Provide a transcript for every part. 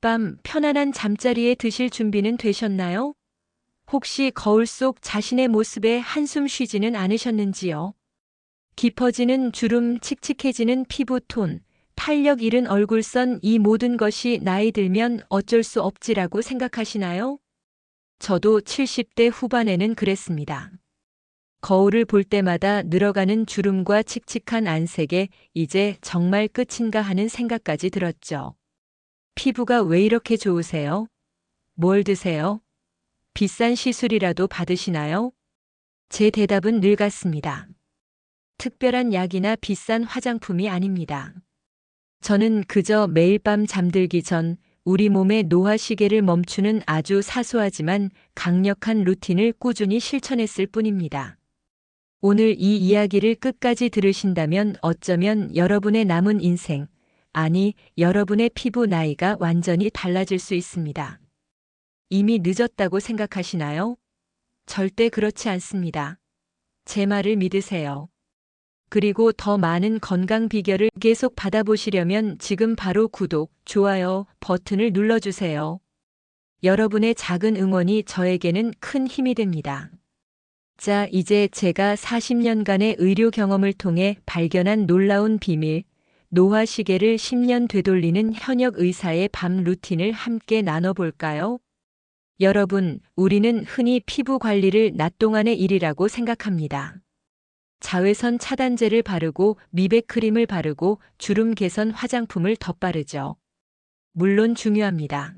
밤 편안한 잠자리에 드실 준비는 되셨나요? 혹시 거울 속 자신의 모습에 한숨 쉬지는 않으셨는지요? 깊어지는 주름, 칙칙해지는 피부톤, 탄력 잃은 얼굴선, 이 모든 것이 나이 들면 어쩔 수 없지라고 생각하시나요? 저도 70대 후반에는 그랬습니다. 거울을 볼 때마다 늘어가는 주름과 칙칙한 안색에 이제 정말 끝인가 하는 생각까지 들었죠. 피부가 왜 이렇게 좋으세요? 뭘 드세요? 비싼 시술이라도 받으시나요? 제 대답은 늘 같습니다. 특별한 약이나 비싼 화장품이 아닙니다. 저는 그저 매일 밤 잠들기 전 우리 몸의 노화 시계를 멈추는 아주 사소하지만 강력한 루틴을 꾸준히 실천했을 뿐입니다. 오늘 이 이야기를 끝까지 들으신다면 어쩌면 여러분의 남은 인생, 아니, 여러분의 피부 나이가 완전히 달라질 수 있습니다. 이미 늦었다고 생각하시나요? 절대 그렇지 않습니다. 제 말을 믿으세요. 그리고 더 많은 건강 비결을 계속 받아보시려면 지금 바로 구독, 좋아요 버튼을 눌러주세요. 여러분의 작은 응원이 저에게는 큰 힘이 됩니다. 자, 이제 제가 40년간의 의료 경험을 통해 발견한 놀라운 비밀, 노화 시계를 10년 되돌리는 현역 의사의 밤 루틴을 함께 나눠볼까요? 여러분, 우리는 흔히 피부 관리를 낮 동안의 일이라고 생각합니다. 자외선 차단제를 바르고 미백 크림을 바르고 주름 개선 화장품을 덧바르죠. 물론 중요합니다.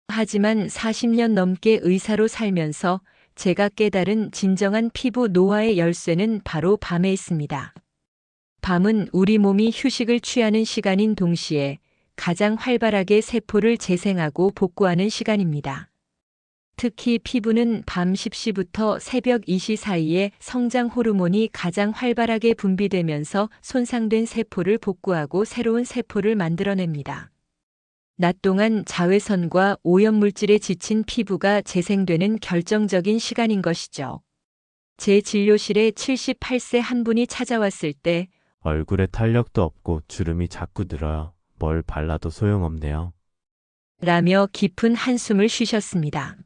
하지만 40년 넘게 의사로 살면서 제가 깨달은 진정한 피부 노화의 열쇠는 바로 밤에 있습니다. 밤은 우리 몸이 휴식을 취하는 시간인 동시에 가장 활발하게 세포를 재생하고 복구하는 시간입니다. 특히 피부는 밤 10시부터 새벽 2시 사이에 성장 호르몬이 가장 활발하게 분비되면서 손상된 세포를 복구하고 새로운 세포를 만들어냅니다. 낮 동안 자외선과 오염물질에 지친 피부가 재생되는 결정적인 시간인 것이죠. 제 진료실에 78세 한 분이 찾아왔을 때 얼굴에 탄력도 없고 주름이 자꾸 늘어요. 뭘 발라도 소용없네요. 라며 깊은 한숨을 쉬셨습니다.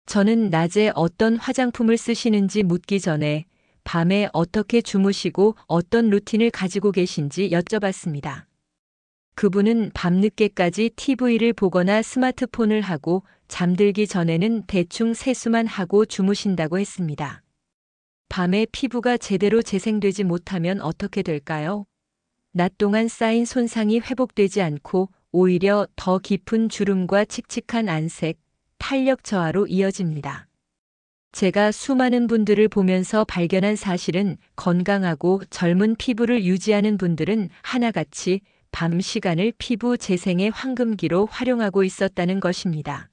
저는 낮에 어떤 화장품을 쓰시는지 묻기 전에 밤에 어떻게 주무시고 어떤 루틴을 가지고 계신지 여쭤봤습니다. 그분은 밤늦게까지 TV를 보거나 스마트폰을 하고 잠들기 전에는 대충 세수만 하고 주무신다고 했습니다. 밤에 피부가 제대로 재생되지 못하면 어떻게 될까요? 낮 동안 쌓인 손상이 회복되지 않고 오히려 더 깊은 주름과 칙칙한 안색, 탄력 저하로 이어집니다. 제가 수많은 분들을 보면서 발견한 사실은 건강하고 젊은 피부를 유지하는 분들은 하나같이 밤 시간을 피부 재생의 황금기로 활용하고 있었다는 것입니다.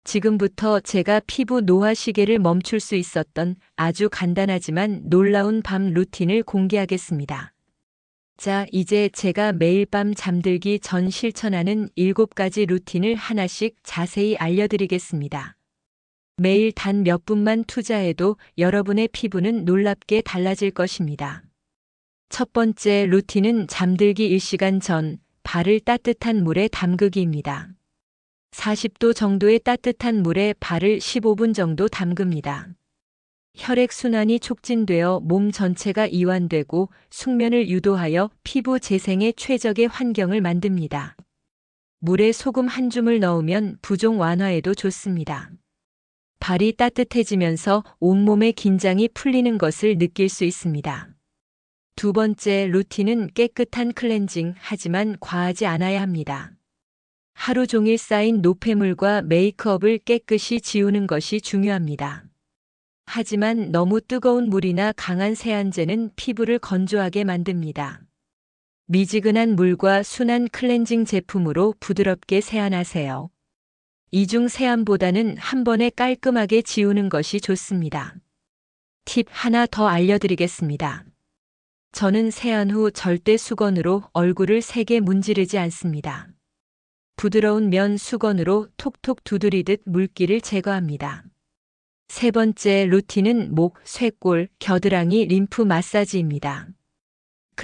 지금부터 제가 피부 노화 시계를 멈출 수 있었던 아주 간단하지만 놀라운 밤 루틴을 공개하겠습니다. 자, 이제 제가 매일 밤 잠들기 전 실천하는 7가지 루틴을 하나씩 자세히 알려드리겠습니다. 매일 단 몇 분만 투자해도 여러분의 피부는 놀랍게 달라질 것입니다. 첫 번째 루틴은 잠들기 1시간 전 발을 따뜻한 물에 담그기입니다. 40도 정도의 따뜻한 물에 발을 15분 정도 담급니다. 혈액순환이 촉진되어 몸 전체가 이완되고 숙면을 유도하여 피부 재생에 최적의 환경을 만듭니다. 물에 소금 한 줌을 넣으면 부종 완화에도 좋습니다. 발이 따뜻해지면서 온몸의 긴장이 풀리는 것을 느낄 수 있습니다. 두 번째 루틴은 깨끗한 클렌징, 하지만 과하지 않아야 합니다. 하루 종일 쌓인 노폐물과 메이크업을 깨끗이 지우는 것이 중요합니다. 하지만 너무 뜨거운 물이나 강한 세안제는 피부를 건조하게 만듭니다. 미지근한 물과 순한 클렌징 제품으로 부드럽게 세안하세요. 이중 세안보다는 한 번에 깔끔하게 지우는 것이 좋습니다. 팁 하나 더 알려드리겠습니다. 저는 세안 후 절대 수건으로 얼굴을 세게 문지르지 않습니다. 부드러운 면 수건으로 톡톡 두드리듯 물기를 제거합니다. 세 번째 루틴은 목, 쇄골, 겨드랑이 림프 마사지입니다.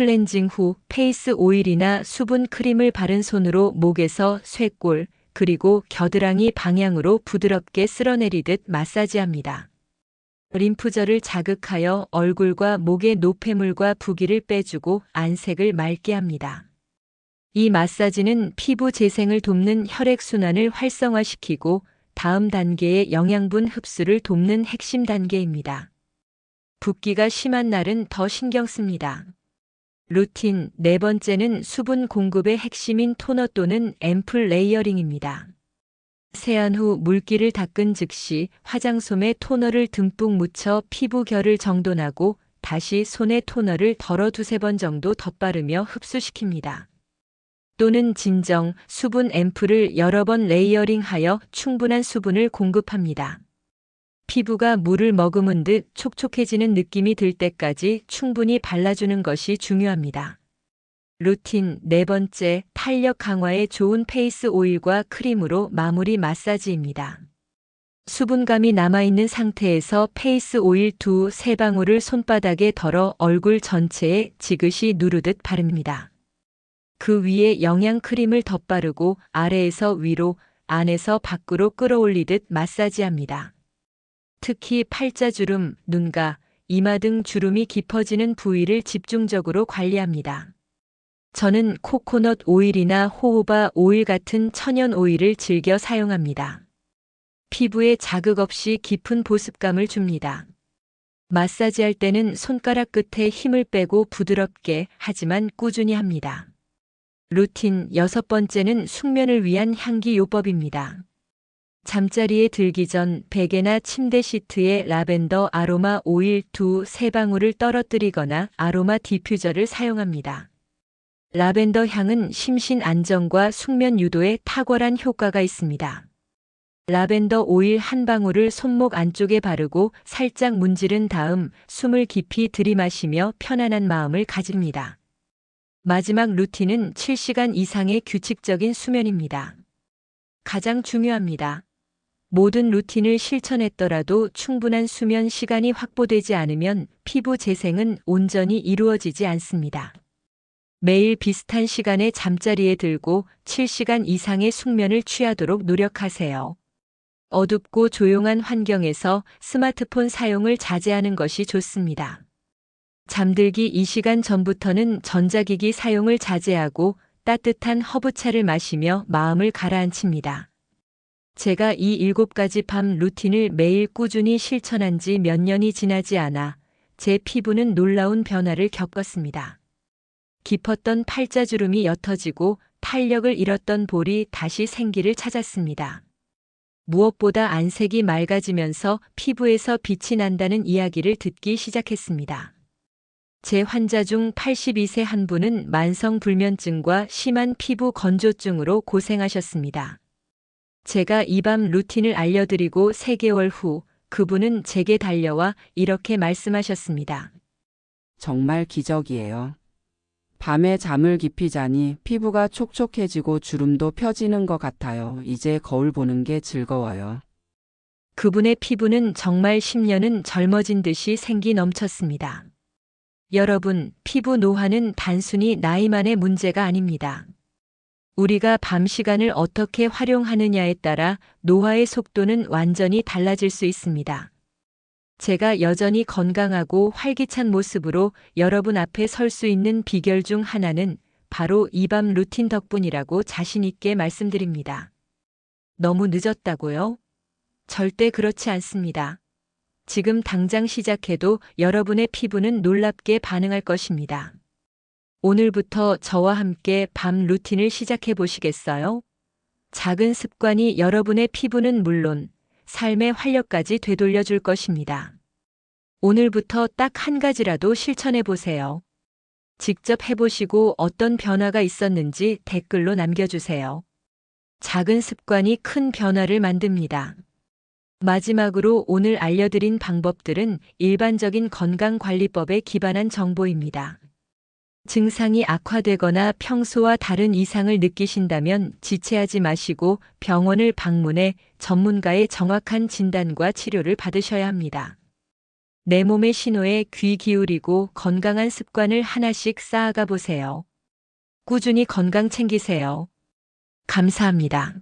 클렌징 후 페이스 오일이나 수분 크림을 바른 손으로 목에서 쇄골, 그리고 겨드랑이 방향으로 부드럽게 쓸어내리듯 마사지합니다. 림프절을 자극하여 얼굴과 목의 노폐물과 부기를 빼주고 안색을 맑게 합니다. 이 마사지는 피부 재생을 돕는 혈액순환을 활성화시키고 다음 단계의 영양분 흡수를 돕는 핵심 단계입니다. 붓기가 심한 날은 더 신경 씁니다. 루틴 네 번째는 수분 공급의 핵심인 토너 또는 앰플 레이어링입니다. 세안 후 물기를 닦은 즉시 화장솜에 토너를 듬뿍 묻혀 피부 결을 정돈하고 다시 손에 토너를 덜어 두세 번 정도 덧바르며 흡수시킵니다. 또는 진정 수분 앰플을 여러 번 레이어링하여 충분한 수분을 공급합니다. 피부가 물을 머금은 듯 촉촉해지는 느낌이 들 때까지 충분히 발라주는 것이 중요합니다. 루틴 네 번째, 탄력 강화에 좋은 페이스 오일과 크림으로 마무리 마사지입니다. 수분감이 남아있는 상태에서 페이스 오일 2-3방울을 손바닥에 덜어 얼굴 전체에 지그시 누르듯 바릅니다. 그 위에 영양 크림을 덧바르고 아래에서 위로, 안에서 밖으로 끌어올리듯 마사지합니다. 특히 팔자주름, 눈가, 이마 등 주름이 깊어지는 부위를 집중적으로 관리합니다. 저는 코코넛 오일이나 호호바 오일 같은 천연 오일을 즐겨 사용합니다. 피부에 자극 없이 깊은 보습감을 줍니다. 마사지할 때는 손가락 끝에 힘을 빼고 부드럽게 하지만 꾸준히 합니다. 루틴 여섯 번째는 숙면을 위한 향기요법입니다. 잠자리에 들기 전 베개나 침대 시트에 라벤더 아로마 오일 2-3방울을 떨어뜨리거나 아로마 디퓨저를 사용합니다. 라벤더 향은 심신 안정과 숙면 유도에 탁월한 효과가 있습니다. 라벤더 오일 한 방울을 손목 안쪽에 바르고 살짝 문지른 다음 숨을 깊이 들이마시며 편안한 마음을 가집니다. 마지막 루틴은 7시간 이상의 규칙적인 수면입니다. 가장 중요합니다. 모든 루틴을 실천했더라도 충분한 수면 시간이 확보되지 않으면 피부 재생은 온전히 이루어지지 않습니다. 매일 비슷한 시간에 잠자리에 들고 7시간 이상의 숙면을 취하도록 노력하세요. 어둡고 조용한 환경에서 스마트폰 사용을 자제하는 것이 좋습니다. 잠들기 2시간 전부터는 전자기기 사용을 자제하고 따뜻한 허브차를 마시며 마음을 가라앉힙니다. 제가 이 7가지 밤 루틴을 매일 꾸준히 실천한 지 몇 년이 지나지 않아 제 피부는 놀라운 변화를 겪었습니다. 깊었던 팔자주름이 옅어지고 탄력을 잃었던 볼이 다시 생기를 찾았습니다. 무엇보다 안색이 맑아지면서 피부에서 빛이 난다는 이야기를 듣기 시작했습니다. 제 환자 중 82세 한 분은 만성불면증과 심한 피부 건조증으로 고생하셨습니다. 제가 이 밤 루틴을 알려드리고 3개월 후 그분은 제게 달려와 이렇게 말씀하셨습니다. 정말 기적이에요. 밤에 잠을 깊이 자니 피부가 촉촉해지고 주름도 펴지는 것 같아요. 이제 거울 보는 게 즐거워요. 그분의 피부는 정말 10년은 젊어진 듯이 생기 넘쳤습니다. 여러분, 피부 노화는 단순히 나이만의 문제가 아닙니다. 우리가 밤 시간을 어떻게 활용하느냐에 따라 노화의 속도는 완전히 달라질 수 있습니다. 제가 여전히 건강하고 활기찬 모습으로 여러분 앞에 설 수 있는 비결 중 하나는 바로 이 밤 루틴 덕분이라고 자신 있게 말씀드립니다. 너무 늦었다고요? 절대 그렇지 않습니다. 지금 당장 시작해도 여러분의 피부는 놀랍게 반응할 것입니다. 오늘부터 저와 함께 밤 루틴을 시작해 보시겠어요? 작은 습관이 여러분의 피부는 물론 삶의 활력까지 되돌려 줄 것입니다. 오늘부터 딱 한 가지라도 실천해 보세요. 직접 해보시고 어떤 변화가 있었는지 댓글로 남겨주세요. 작은 습관이 큰 변화를 만듭니다. 마지막으로 오늘 알려드린 방법들은 일반적인 건강관리법에 기반한 정보입니다. 증상이 악화되거나 평소와 다른 이상을 느끼신다면 지체하지 마시고 병원을 방문해 전문가의 정확한 진단과 치료를 받으셔야 합니다. 내 몸의 신호에 귀 기울이고 건강한 습관을 하나씩 쌓아가 보세요. 꾸준히 건강 챙기세요. 감사합니다.